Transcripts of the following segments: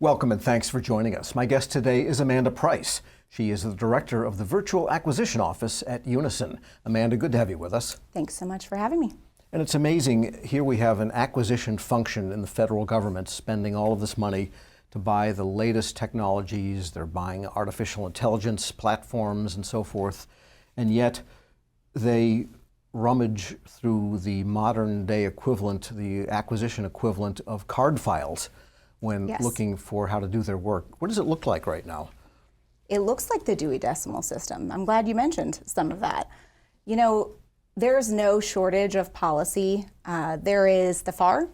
Welcome and thanks for joining us. My guest today is Amanda Price. She is the director of the Virtual Acquisition Office at Unison. Amanda, good to have you with us. Thanks so much for having me. And it's amazing, here we have an acquisition function in the federal government spending all of this money to buy the latest technologies. They're buying artificial intelligence platforms and so forth, and yet they rummage through the modern day equivalent, the acquisition equivalent of card files when looking for how to do their work. What does it look like right now? It looks like the Dewey Decimal System. I'm glad you mentioned some of that. You know, there's no shortage of policy. There is the FAR,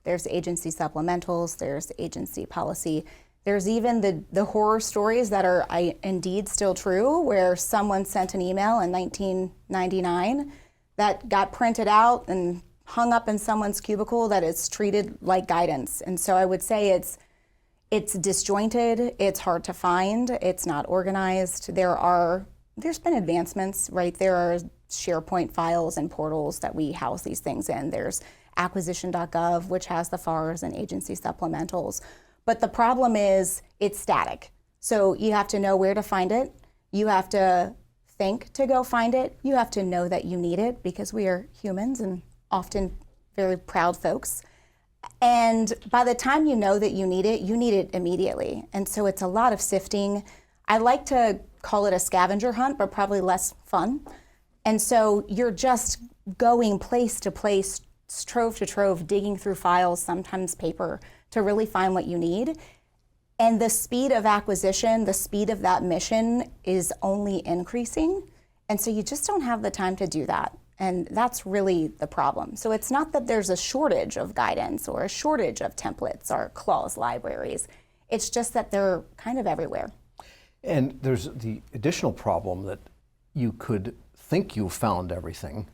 there's agency supplementals, there's agency policy. There's even the horror stories that are indeed still true, where someone sent an email in 1999 that got printed out and hung up in someone's cubicle that is treated like guidance. And so I would say it's disjointed, it's hard to find, it's not organized. There's been advancements, right? There are SharePoint files and portals that we house these things in. There's acquisition.gov, which has the FARs and agency supplementals. But the problem is it's static. So you have to know where to find it. You have to think to go find it. You have to know that you need it, because we are humans and often very proud folks. And by the time you know that you need it immediately. And so it's a lot of sifting. I like to call it a scavenger hunt, but probably less fun. And so you're just going place to place, trove to trove, digging through files, sometimes paper, to really find what you need. And the speed of acquisition, the speed of that mission is only increasing. And so you just don't have the time to do that. And that's really the problem. So it's not that there's a shortage of guidance or a shortage of templates or clause libraries. It's just that they're kind of everywhere. And there's the additional problem that you could think you've found everything,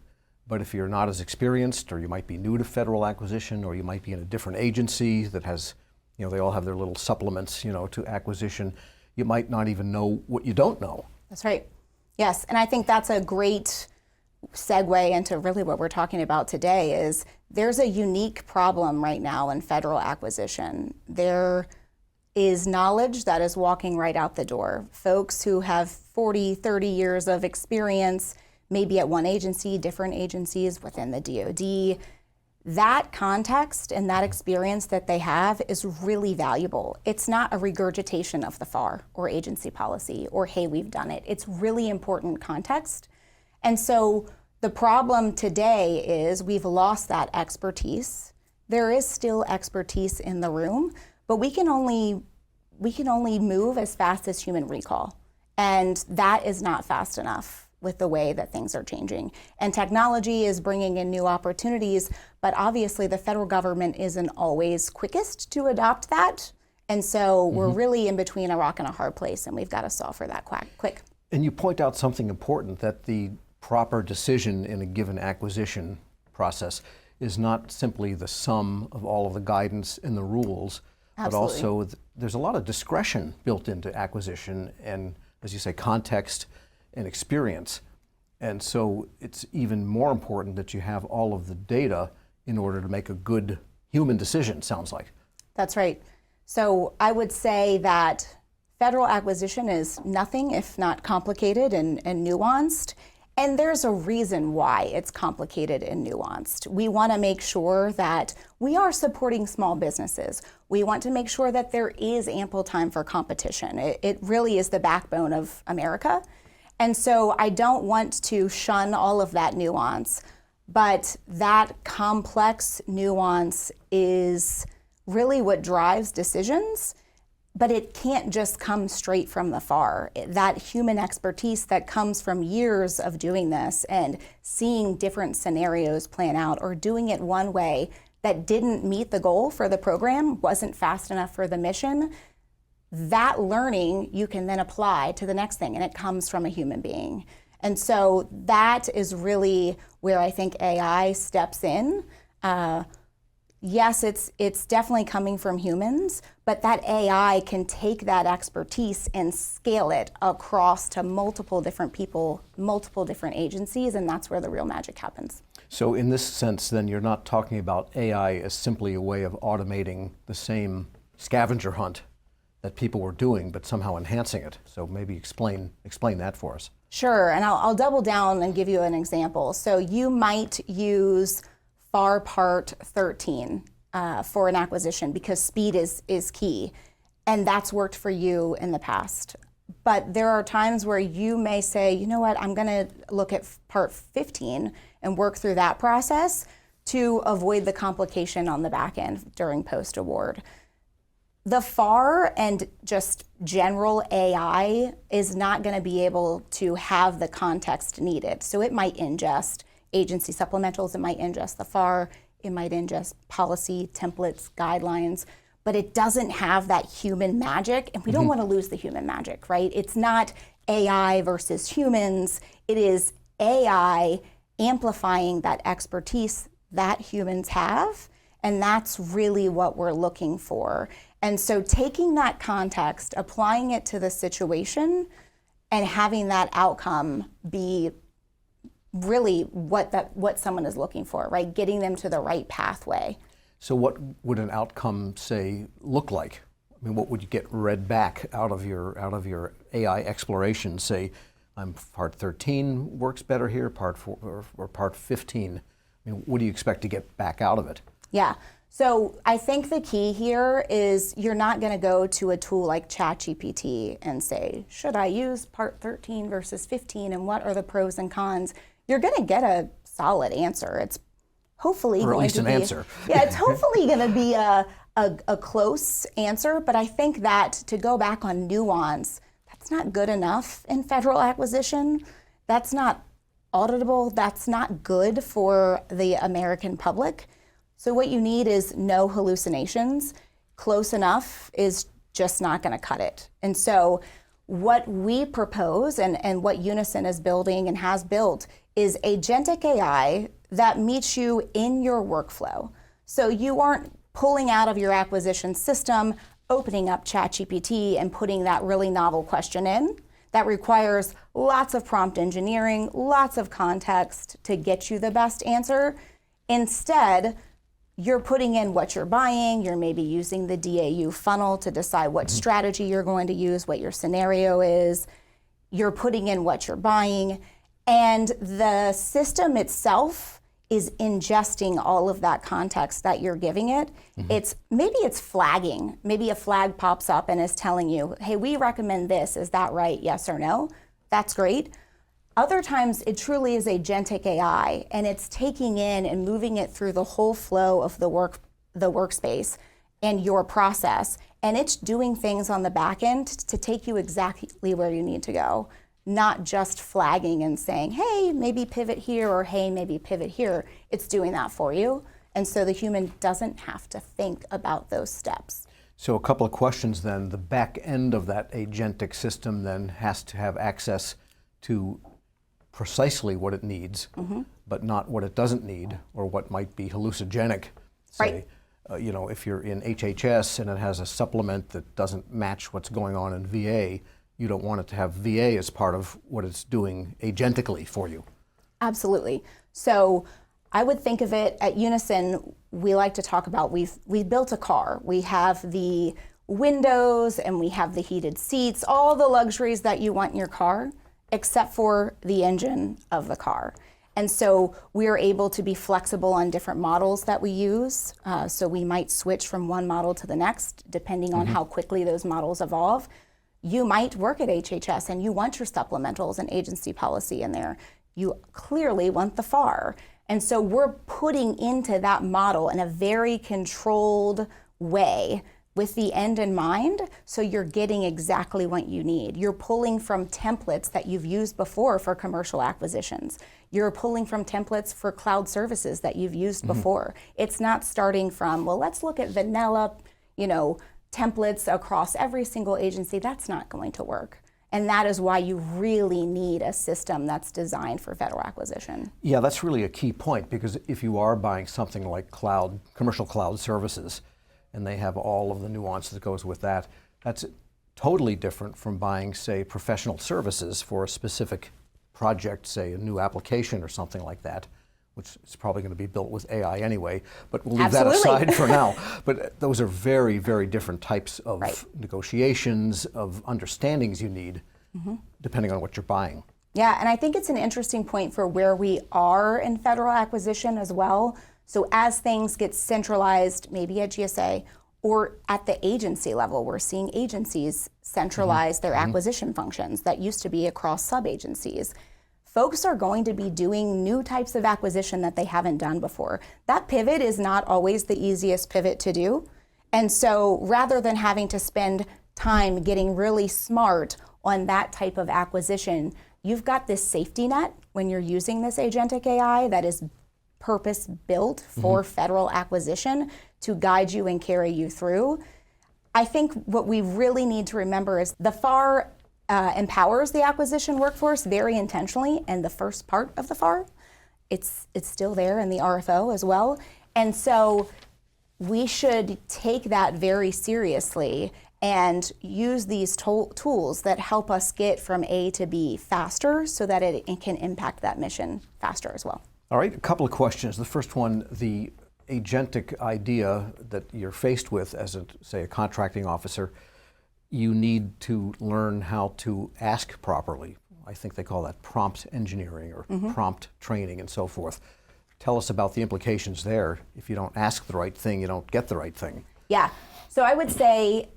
but if you're not as experienced, or you might be new to federal acquisition, or you might be in a different agency that has, they all have their little supplements, to acquisition, you might not even know what you don't know. That's right. Yes, and I think that's a great segue into really what we're talking about today. Is there's a unique problem right now in federal acquisition. There is knowledge that is walking right out the door. Folks who have 40, 30 years of experience, maybe at one agency, different agencies within the DoD. That context and that experience that they have is really valuable. It's not a regurgitation of the FAR or agency policy or, hey, we've done it. It's really important context. And so the problem today is we've lost that expertise. There is still expertise in the room, but we can only move as fast as human recall. And that is not fast enough with the way that things are changing. And technology is bringing in new opportunities, but obviously the federal government isn't always quickest to adopt that. And so we're really in between a rock and a hard place, and we've got to solve for that quick. And you point out something important, that the proper decision in a given acquisition process is not simply the sum of all of the guidance and the rules, but also there's a lot of discretion built into acquisition and, as you say, context and experience. And so it's even more important that you have all of the data in order to make a good human decision, sounds like. That's right. So I would say that federal acquisition is nothing if not complicated and nuanced. And there's a reason why it's complicated and nuanced. We want to make sure that we are supporting small businesses. We want to make sure that there is ample time for competition. It really is the backbone of America. And so I don't want to shun all of that nuance, but that complex nuance is really what drives decisions. But it can't just come straight from the FAR. That human expertise that comes from years of doing this and seeing different scenarios plan out, or doing it one way that didn't meet the goal for the program, wasn't fast enough for the mission, that learning you can then apply to the next thing, and it comes from a human being. And so that is really where I think AI steps in. Yes, it's definitely coming from humans, but that AI can take that expertise and scale it across to multiple different people, multiple different agencies, and that's where the real magic happens. So in this sense, then, you're not talking about AI as simply a way of automating the same scavenger hunt that people were doing, but somehow enhancing it. So maybe explain that for us. Sure, and I'll double down and give you an example. So you might use FAR Part 13 for an acquisition because speed is key, and that's worked for you in the past. But there are times where you may say, you know what, I'm going to look at Part 15 and work through that process to avoid the complication on the back end during post-award. The FAR and just general AI is not going to be able to have the context needed. So it might ingest agency supplementals, it might ingest the FAR, it might ingest policy, templates, guidelines, but it doesn't have that human magic, and we don't want to lose the human magic, right? It's not AI versus humans, it is AI amplifying that expertise that humans have, and that's really what we're looking for. And so taking that context, applying it to the situation, and having that outcome be really what someone is looking for, right? Getting them to the right pathway. So what would an outcome, say, look like? I mean, what would you get read back out of your AI exploration? Say, Part 13 works better here, Part 4 or Part 15. I mean, what do you expect to get back out of it? Yeah. So I think the key here is you're not going to go to a tool like ChatGPT and say, should I use Part 13 versus 15 and what are the pros and cons? You're going to get a solid answer. It's hopefully or at least an answer. Yeah, it's hopefully going to be a close answer, but I think that to go back on nuance, that's not good enough in federal acquisition. That's not auditable. That's not good for the American public. So what you need is no hallucinations. Close enough is just not going to cut it. And so what we propose and what Unison is building and has built is agentic AI that meets you in your workflow. So you aren't pulling out of your acquisition system, opening up ChatGPT and putting that really novel question in. That requires lots of prompt engineering, lots of context to get you the best answer. Instead, you're putting in what you're buying, you're maybe using the DAU funnel to decide what strategy you're going to use, what your scenario is. You're putting in what you're buying, and the system itself is ingesting all of that context that you're giving it. It's flagging. Maybe a flag pops up and is telling you, hey, we recommend this. Is that right? Yes or no? That's great. Other times it truly is agentic AI, and it's taking in and moving it through the whole flow of the workspace and your process, and it's doing things on the back end to take you exactly where you need to go, not just flagging and saying, hey, maybe pivot here, or hey, maybe pivot here. It's doing that for you, and so the human doesn't have to think about those steps. So a couple of questions then. The back end of that agentic system then has to have access to precisely what it needs, but not what it doesn't need or what might be hallucinogenic. Say, Right. If you're in HHS and it has a supplement that doesn't match what's going on in VA, you don't want it to have VA as part of what it's doing agentically for you. Absolutely. So I would think of it at Unison, we like to talk about we built a car. We have the windows and we have the heated seats, all the luxuries that you want in your car, except for the engine of the car. And so we're able to be flexible on different models that we use. So we might switch from one model to the next, depending on how quickly those models evolve. You might work at HHS and you want your supplementals and agency policy in there. You clearly want the FAR. And so we're putting into that model in a very controlled way with the end in mind, so you're getting exactly what you need. You're pulling from templates that you've used before for commercial acquisitions. You're pulling from templates for cloud services that you've used before. It's not starting from, well, let's look at vanilla, templates across every single agency. That's not going to work. And that is why you really need a system that's designed for federal acquisition. Yeah, that's really a key point, because if you are buying something like commercial cloud services, and they have all of the nuance that goes with that, that's totally different from buying, say, professional services for a specific project, say a new application or something like that, which is probably going to be built with AI anyway, but we'll leave Absolutely. that aside for now. But those are very, very different types of Right. negotiations, of understandings you need, depending on what you're buying. Yeah, and I think it's an interesting point for where we are in federal acquisition as well. So as things get centralized, maybe at GSA or at the agency level, we're seeing agencies centralize their acquisition functions that used to be across sub-agencies. Folks are going to be doing new types of acquisition that they haven't done before. That pivot is not always the easiest pivot to do. And so rather than having to spend time getting really smart on that type of acquisition, you've got this safety net when you're using this agentic AI that is purpose built for federal acquisition to guide you and carry you through. I think what we really need to remember is the FAR empowers the acquisition workforce very intentionally, and the first part of the FAR, it's still there in the RFO as well. And so we should take that very seriously and use these tools that help us get from A to B faster so that it can impact that mission faster as well. All right, a couple of questions. The first one, the agentic idea that you're faced with as, say, a contracting officer, you need to learn how to ask properly. I think they call that prompt engineering or prompt training and so forth. Tell us about the implications there. If you don't ask the right thing, you don't get the right thing. Yeah, so I would say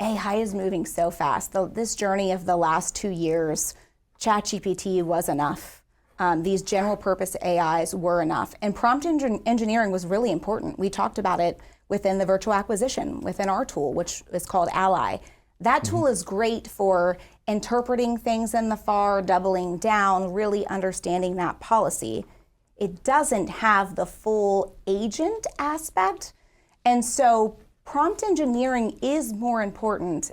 AI is moving so fast. This journey of the last 2 years, ChatGPT was enough. These general purpose AIs were enough. And prompt engineering was really important. We talked about it within the virtual acquisition, within our tool, which is called Ally. That tool is great for interpreting things in the FAR, doubling down, really understanding that policy. It doesn't have the full agent aspect. And so prompt engineering is more important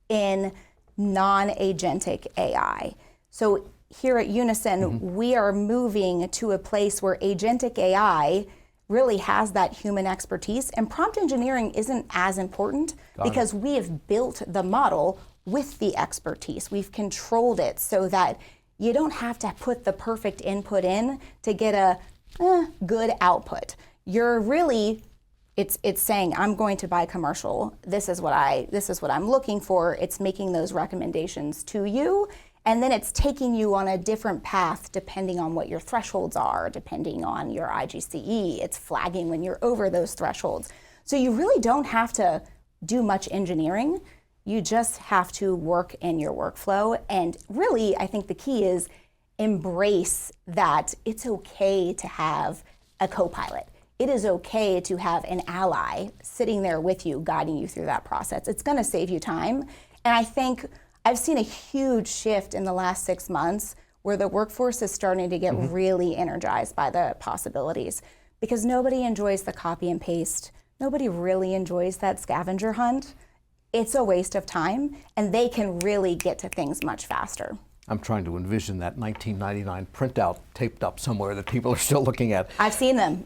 in non-agentic AI. So here at Unison, we are moving to a place where agentic AI really has that human expertise, and prompt engineering isn't as important because we have built the model with the expertise. We've controlled it so that you don't have to put the perfect input in to get a good output. You're really, it's saying, I'm going to buy commercial. This is what I'm looking for. It's making those recommendations to you. And then it's taking you on a different path depending on what your thresholds are, depending on your IGCE. It's flagging when you're over those thresholds. So you really don't have to do much engineering. You just have to work in your workflow. And really, I think the key is embrace that it's okay to have a co-pilot. It is okay to have an ally sitting there with you, guiding you through that process. It's going to save you time. And I think I've seen a huge shift in the last 6 months where the workforce is starting to get really energized by the possibilities, because nobody enjoys the copy and paste. Nobody really enjoys that scavenger hunt. It's a waste of time, and they can really get to things much faster. I'm trying to envision that 1999 printout taped up somewhere that people are still looking at. I've seen them.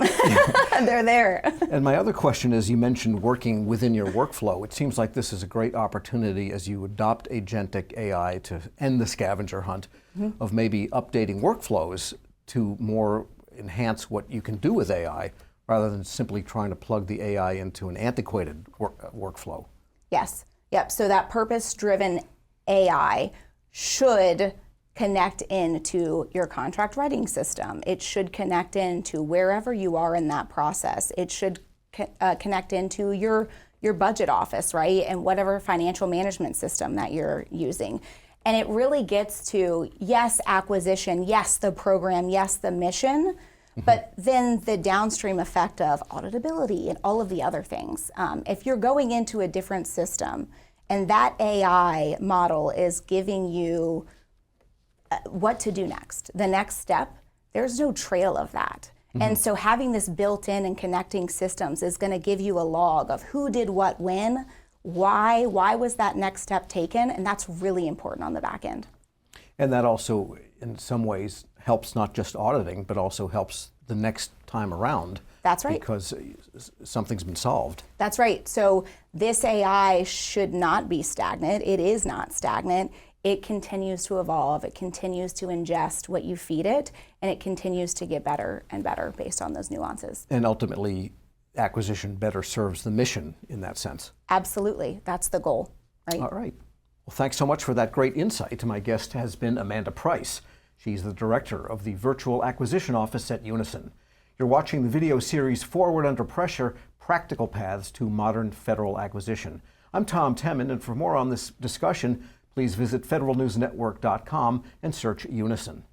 They're there. And my other question is, you mentioned working within your workflow. It seems like this is a great opportunity as you adopt agentic AI to end the scavenger hunt of maybe updating workflows to more enhance what you can do with AI rather than simply trying to plug the AI into an antiquated workflow. Yes. Yep. So that purpose-driven AI should connect into your contract writing system. It should connect into wherever you are in that process. It should connect into your budget office, right? And whatever financial management system that you're using. And it really gets to, yes, acquisition, yes, the program, yes, the mission, but then the downstream effect of auditability and all of the other things. If you're going into a different system, and that AI model is giving you what to do next. The next step, there's no trail of that. And so having this built in and connecting systems is going to give you a log of who did what when, why was that next step taken, and that's really important on the back end. And that also, in some ways, helps not just auditing, but also helps the next time around. That's right. Because something's been solved. That's right. So this AI should not be stagnant. It is not stagnant. it continues to evolve, it continues to ingest what you feed it, and it continues to get better and better based on those nuances. And ultimately, acquisition better serves the mission in that sense. Absolutely. That's the goal, right? All right. Well, thanks so much for that great insight. My guest has been Amanda Price. She's the director of the Virtual Acquisition Office at Unison. You're watching the video series Forward Under Pressure, Practical Paths to Modern Federal Acquisition. I'm Tom Temin, and for more on this discussion, please visit federalnewsnetwork.com and search Unison.